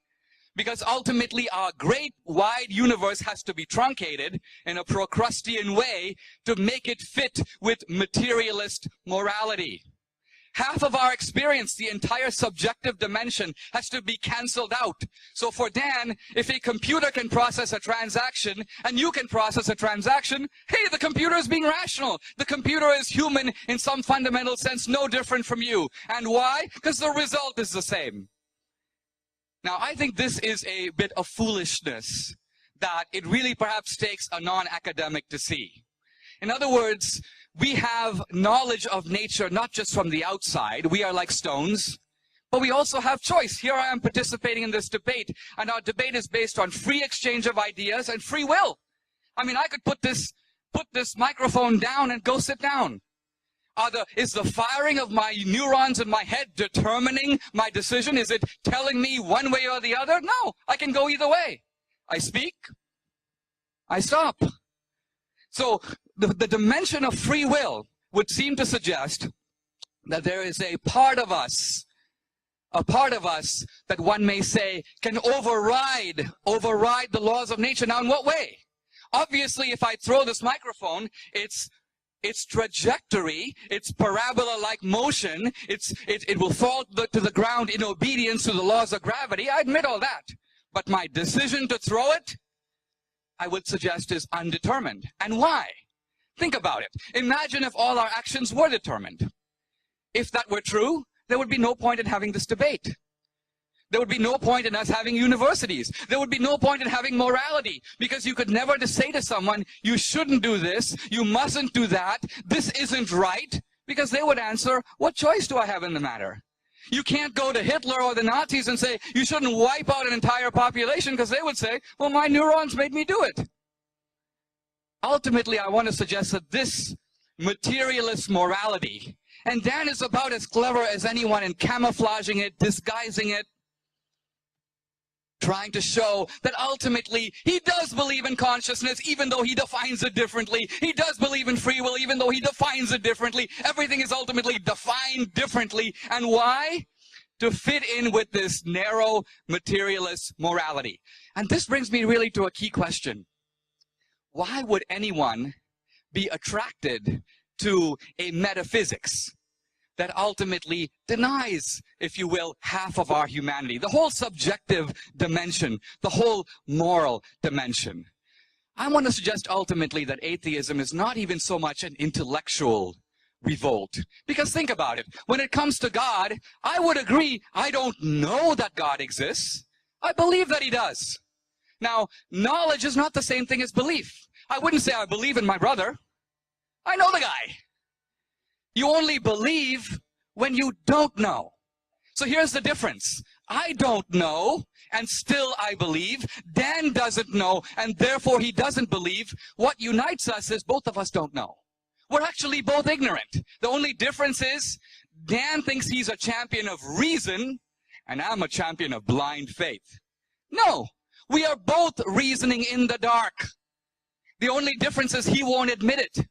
Because ultimately our great wide universe has to be truncated in a Procrustean way to make it fit with materialist morality. Half of our experience, the entire subjective dimension, has to be canceled out. So for Dan, if a computer can process a transaction and you can process a transaction, hey, the computer is being rational. The computer is human in some fundamental sense, no different from you. And why? Because the result is the same. Now, I think this is a bit of foolishness that it really perhaps takes a non-academic to see. In other words, we have knowledge of nature not just from the outside. We are like stones, but we also have choice. Here I am participating in this debate, and our debate is based on free exchange of ideas and free will. I mean, I could put this microphone down and go sit down. Is the firing of my neurons in my head determining my decision? Is it telling me one way or the other? No, I can go either way. I speak, I stop. So the dimension of free will would seem to suggest that there is a part of us that one may say can override the laws of nature. Now, in what way? Obviously, if I throw this microphone, its trajectory, its parabola-like motion, it will fall to the ground in obedience to the laws of gravity. I admit all that. But my decision to throw it, I would suggest, is undetermined. And why? Think about it. Imagine if all our actions were determined. If that were true, there would be no point in having this debate. There would be no point in us having universities. There would be no point in having morality, because you could never just say to someone, you shouldn't do this, you mustn't do that, this isn't right, because they would answer, what choice do I have in the matter? You can't go to Hitler or the Nazis and say, you shouldn't wipe out an entire population, because they would say, well, my neurons made me do it. Ultimately, I want to suggest that this materialist morality, and Dan is about as clever as anyone in camouflaging it, disguising it, trying to show that ultimately he does believe in consciousness even though he defines it differently. He does believe in free will even though he defines it differently. Everything is ultimately defined differently. And why? To fit in with this narrow materialist morality. And this brings me really to a key question. Why would anyone be attracted to a metaphysics that ultimately denies, if you will, half of our humanity, the whole subjective dimension, the whole moral dimension? I want to suggest ultimately that atheism is not even so much an intellectual revolt. Because think about it. When it comes to God, I would agree, I don't know that God exists. I believe that he does. Now, knowledge is not the same thing as belief. I wouldn't say I believe in my brother. I know the guy. You only believe when you don't know. So here's the difference. I don't know, and still I believe. Dan doesn't know, and therefore he doesn't believe. What unites us is both of us don't know. We're actually both ignorant. The only difference is Dan thinks he's a champion of reason, and I'm a champion of blind faith. No, we are both reasoning in the dark. The only difference is he won't admit it.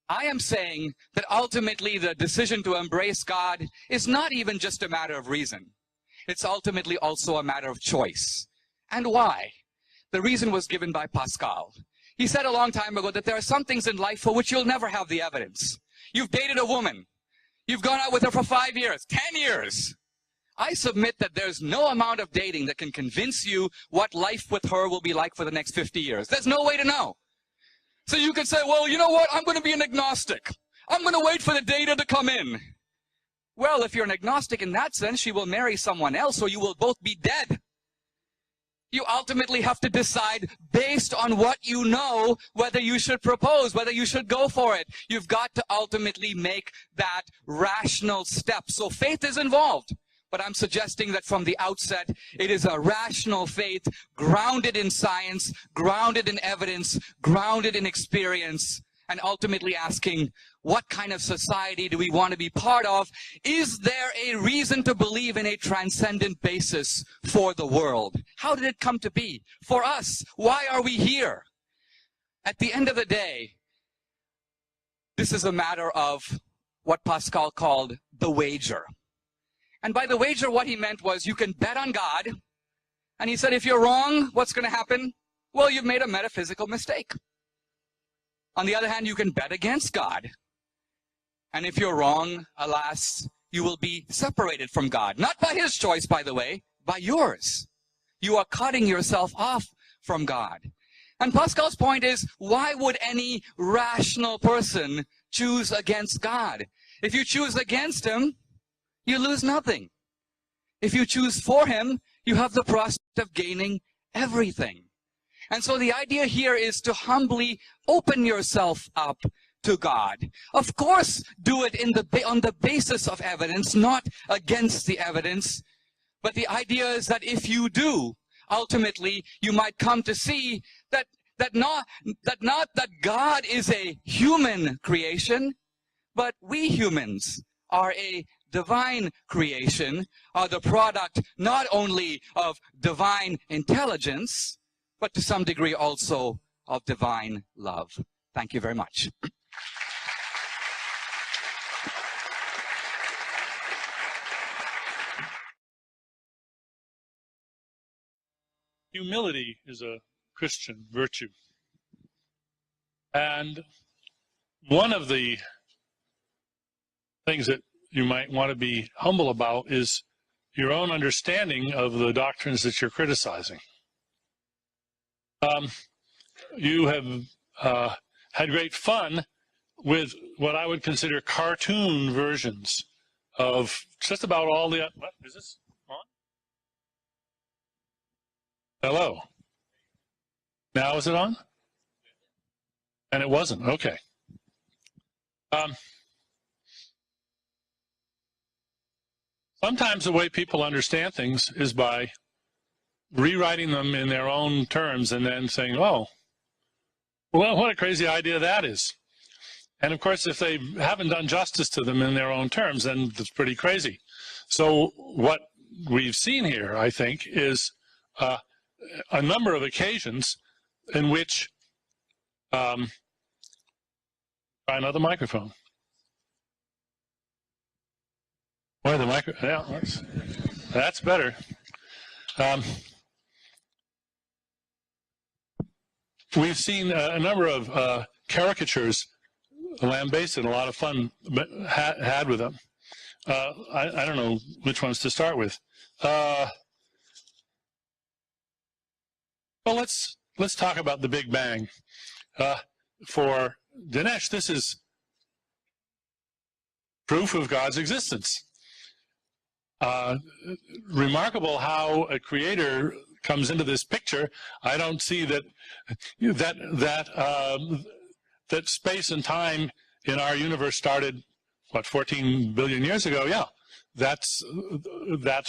I am saying that ultimately the decision to embrace God is not even just a matter of reason. It's ultimately also a matter of choice. And why? The reason was given by Pascal. He said a long time ago that there are some things in life for which you'll never have the evidence. You've dated a woman. You've gone out with her for 5 years, 10 years. I submit that there's no amount of dating that can convince you what life with her will be like for the next 50 years. There's no way to know. So you could say, well, you know what? I'm going to be an agnostic. I'm going to wait for the data to come in. Well, if you're an agnostic in that sense, she will marry someone else, or you will both be dead. You ultimately have to decide based on what you know whether you should propose, whether you should go for it. You've got to ultimately make that rational step. So faith is involved. But I'm suggesting that from the outset, it is a rational faith grounded in science, grounded in evidence, grounded in experience, and ultimately asking, what kind of society do we want to be part of? Is there a reason to believe in a transcendent basis for the world? How did it come to be? For us, why are we here? At the end of the day, this is a matter of what Pascal called the wager. And by the wager, what he meant was you can bet on God. And he said, if you're wrong, what's going to happen? Well, you've made a metaphysical mistake. On the other hand, you can bet against God. And if you're wrong, alas, you will be separated from God. Not by his choice, by the way, by yours. You are cutting yourself off from God. And Pascal's point is, why would any rational person choose against God? If you choose against him, you lose nothing. If you choose for him, you have the prospect of gaining everything. And so the idea here is to humbly open yourself up to God. Of course, do it on the basis of evidence, not against the evidence. But the idea is that if you do, ultimately, you might come to see that not that God is a human creation, but we humans are a divine creation, are the product not only of divine intelligence, but to some degree also of divine love. Thank you very much. Humility is a Christian virtue. And one of the things that you might want to be humble about is your own understanding of the doctrines that you're criticizing. You have had great fun with what I would consider cartoon versions of just about all the... What, is this on? Hello. Now is it on? And it wasn't. Okay. Sometimes the way people understand things is by rewriting them in their own terms and then saying, oh, well, what a crazy idea that is. And of course, if they haven't done justice to them in their own terms, then it's pretty crazy. So what we've seen here, I think, is a number of occasions in which... try another microphone. Why the micro? Yeah, that's better. We've seen a number of caricatures lambasted, a lot of fun had with them. I don't know which ones to start with. Well, let's talk about the Big Bang. For Dinesh, this is proof of God's existence. Remarkable how a creator comes into this picture. I don't see that space and time in our universe started, what, 14 billion years ago? Yeah, that's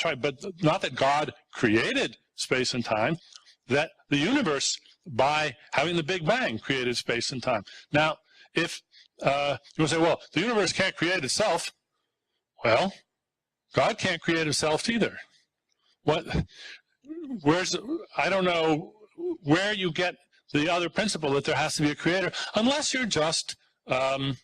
right. But not that God created space and time, that the universe, by having the Big Bang, created space and time. Now, if you say, well, the universe can't create itself, well, God can't create himself either. I don't know where you get the other principle that there has to be a creator, unless you're just falling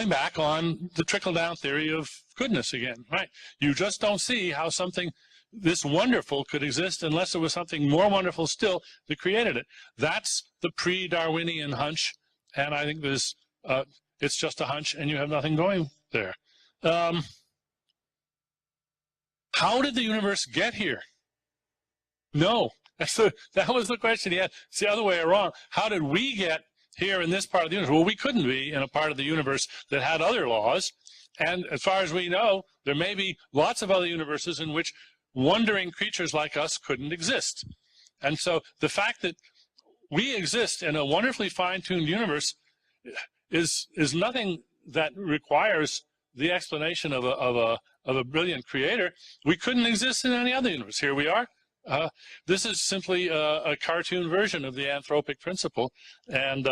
back on the trickle-down theory of goodness again, right? You just don't see how something this wonderful could exist unless there was something more wonderful still that created it. That's the pre-Darwinian hunch, and I think it's just a hunch, and you have nothing going there. How did the universe get here? No, that was the question he had. It's the other way around. How did we get here in this part of the universe? Well, we couldn't be in a part of the universe that had other laws, and as far as we know, there may be lots of other universes in which wandering creatures like us couldn't exist. And so the fact that we exist in a wonderfully fine-tuned universe is nothing that requires the explanation of a brilliant creator. We couldn't exist in any other universe. Here we are. This is simply a cartoon version of the anthropic principle, and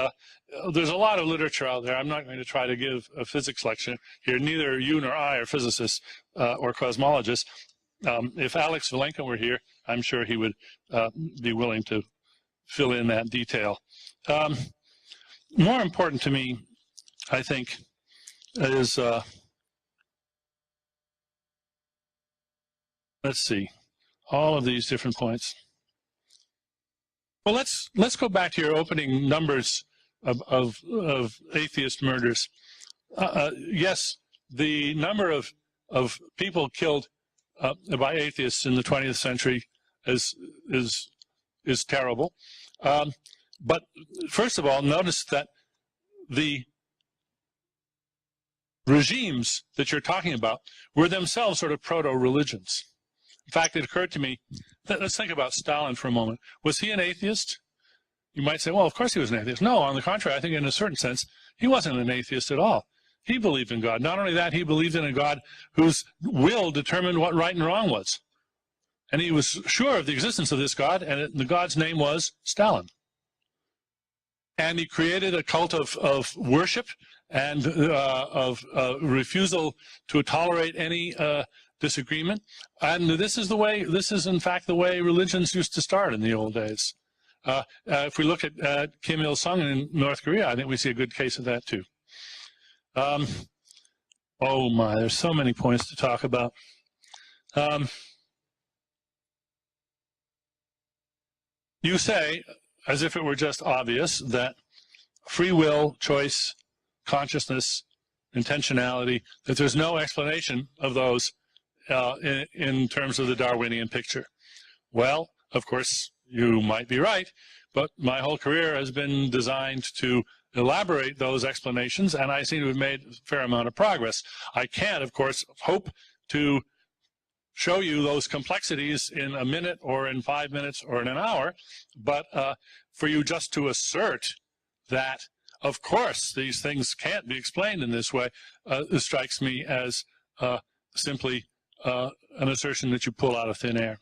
there's a lot of literature out there. I'm not going to try to give a physics lecture here. Neither you nor I are physicists or cosmologists. If Alex Valenka were here, I'm sure he would be willing to fill in that detail. More important to me, I think, is, let's see, all of these different points. Well, let's go back to your opening numbers of atheist murders. Yes, the number of people killed by atheists in the 20th century is terrible. But first of all, notice that the regimes that you're talking about were themselves sort of proto-religions. In fact, it occurred to me, let's think about Stalin for a moment. Was he an atheist? You might say, well, of course he was an atheist. No, on the contrary, I think in a certain sense, he wasn't an atheist at all. He believed in God. Not only that, he believed in a God whose will determined what right and wrong was. And he was sure of the existence of this God, and the God's name was Stalin. And he created a cult of worship and of refusal to tolerate any disagreement. And this is in fact the way religions used to start in the old days. If we look at Kim Il-sung in North Korea, I think we see a good case of that too. Oh my, there's so many points to talk about. You say, as if it were just obvious, that free will, choice, consciousness, intentionality, that there's no explanation of those in terms of the Darwinian picture. Well, of course, you might be right, but my whole career has been designed to elaborate those explanations, and I seem to have made a fair amount of progress. I can't, of course, hope to show you those complexities in a minute or in 5 minutes or in an hour, but for you just to assert that, of course, these things can't be explained in this way, strikes me as simply an assertion that you pull out of thin air.